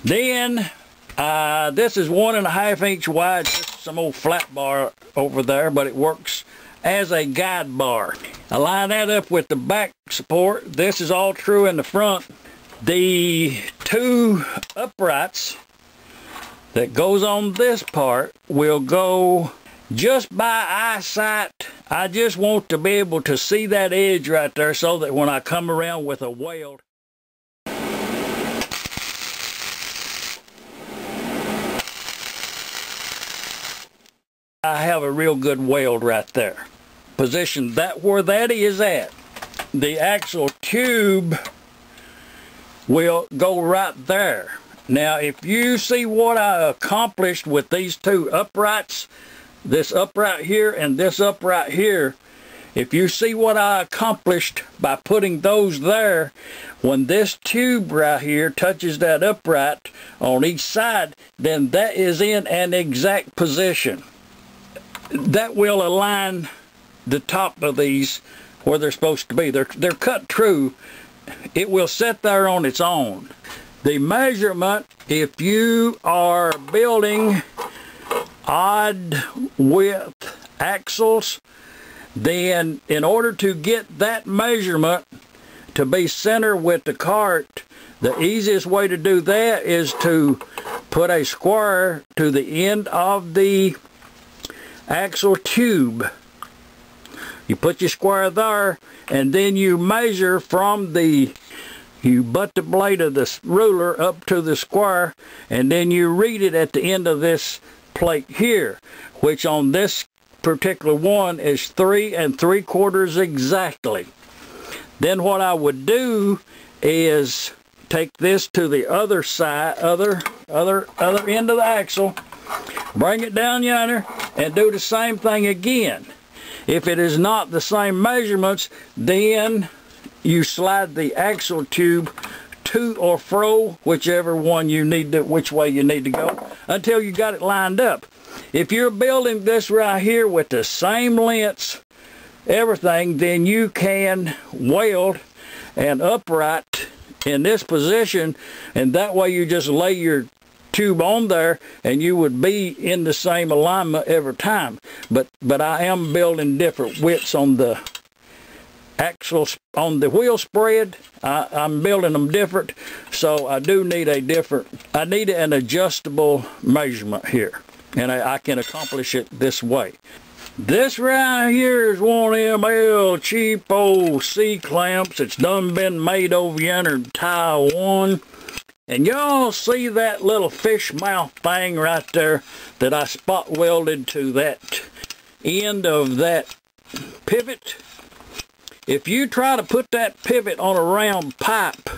Then this is 1.5 inch wide, just some old flat bar over there, but it works as a guide bar. I line that up with the back support. This is all true in the front. The two uprights that goes on this part will go just by eyesight. I just want to be able to see that edge right there so that when I come around with a weld, I have a real good weld right there. Position that where that is at. The axle tube will go right there. Now if you see what I accomplished with these two uprights, this upright here and this upright here, if you see what I accomplished by putting those there, when this tube right here touches that upright on each side, then that is in an exact position. That will align the top of these where they're supposed to be. They're cut true. It will sit there on its own. The measurement, if you are building odd width axles, then in order to get that measurement to be center with the cart, the easiest way to do that is to put a square to the end of the axle tube. You put your square there, and then you measure from you butt the blade of the ruler up to the square, and then you read it at the end of this plate here, which on this particular one is 3 3/4 exactly. Then what I would do is take this to the other side, other end of the axle, bring it down yonder, and do the same thing again. If it is not the same measurements, then you slide the axle tube to or fro, whichever one you need to, which way you need to go, until you got it lined up. If you're building this right here with the same lengths, everything, then you can weld an upright in this position, and that way you just lay your tube on there and you would be in the same alignment every time. But I am building different widths on the axles, on the wheel spread. I'm building them different, so I do need I need an adjustable measurement here, and I can accomplish it this way. This right here is one of them old cheap old C-clamps. It's done been made over yonder in Taiwan. And y'all see that little fish mouth thing right there that I spot welded to that end of that pivot? If you try to put that pivot on a round pipe,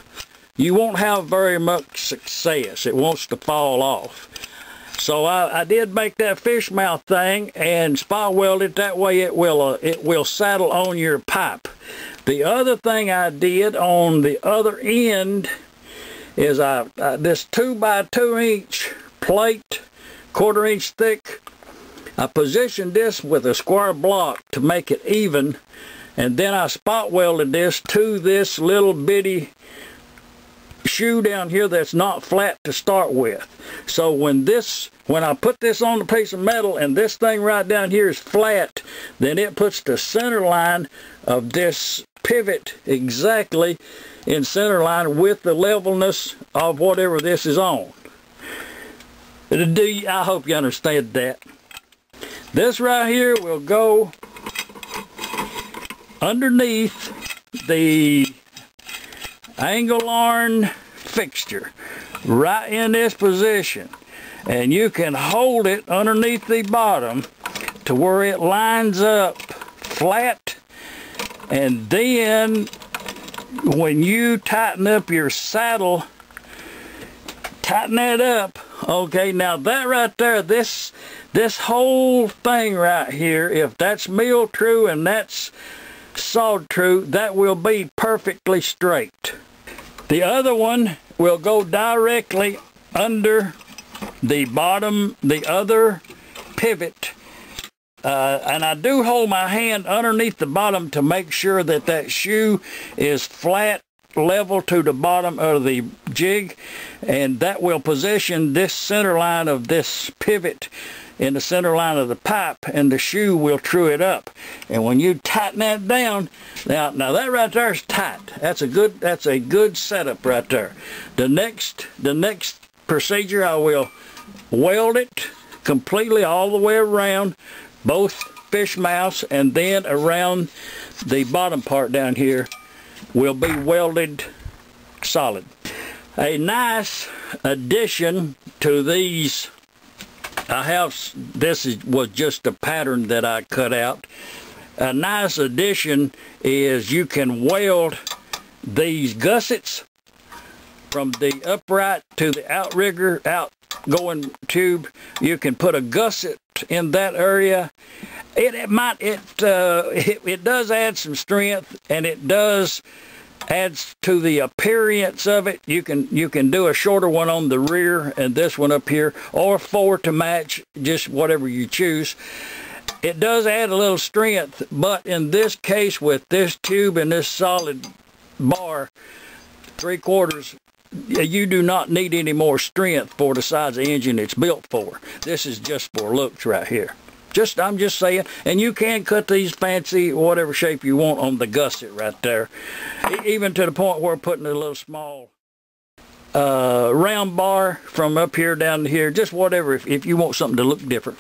you won't have very much success. It wants to fall off. So I did make that fish mouth thing and spot weld it. That way it will saddle on your pipe. The other thing I did on the other end is this 2 by 2 inch plate, 1/4 inch thick, I positioned this with a square block to make it even, and then I spot welded this to this little bitty shoe down here that's not flat to start with. So when I put this on the piece of metal and this thing right down here is flat, then it puts the center line of this pivot exactly in center line with the levelness of whatever this is on. I hope you understand that. This right here will go underneath the angle iron fixture right in this position, and you can hold it underneath the bottom to where it lines up flat, and then when you tighten up your saddle, tighten that up. Okay, now that right there, this whole thing right here, if that's mill true and that's sawed true, that will be perfectly straight. The other one will go directly under the bottom, the other pivot, and I do hold my hand underneath the bottom to make sure that that shoe is flat level to the bottom of the jig, and that will position this center line of this pivot in the center line of the pipe, and the shoe will true it up. And when you tighten that down, now that right there is tight. That's a good setup right there. The next procedure, I will weld it completely all the way around both fish mouths, and then around the bottom part down here will be welded solid. A nice addition to these, was just a pattern that I cut out. A nice addition is you can weld these gussets from the upright to the outrigger outgoing tube. You can put a gusset in that area. It does add some strength, and it does adds to the appearance of it. You can do a shorter one on the rear and this one up here, or 4 to match, just whatever you choose. It does add a little strength, but in this case, with this tube and this solid bar 3/4, you do not need any more strength for the size of engine it's built for. This is just for looks right here. I'm just saying, and you can cut these fancy, whatever shape you want on the gusset right there. Even to the point where putting a little small round bar from up here down to here, just whatever, if you want something to look different.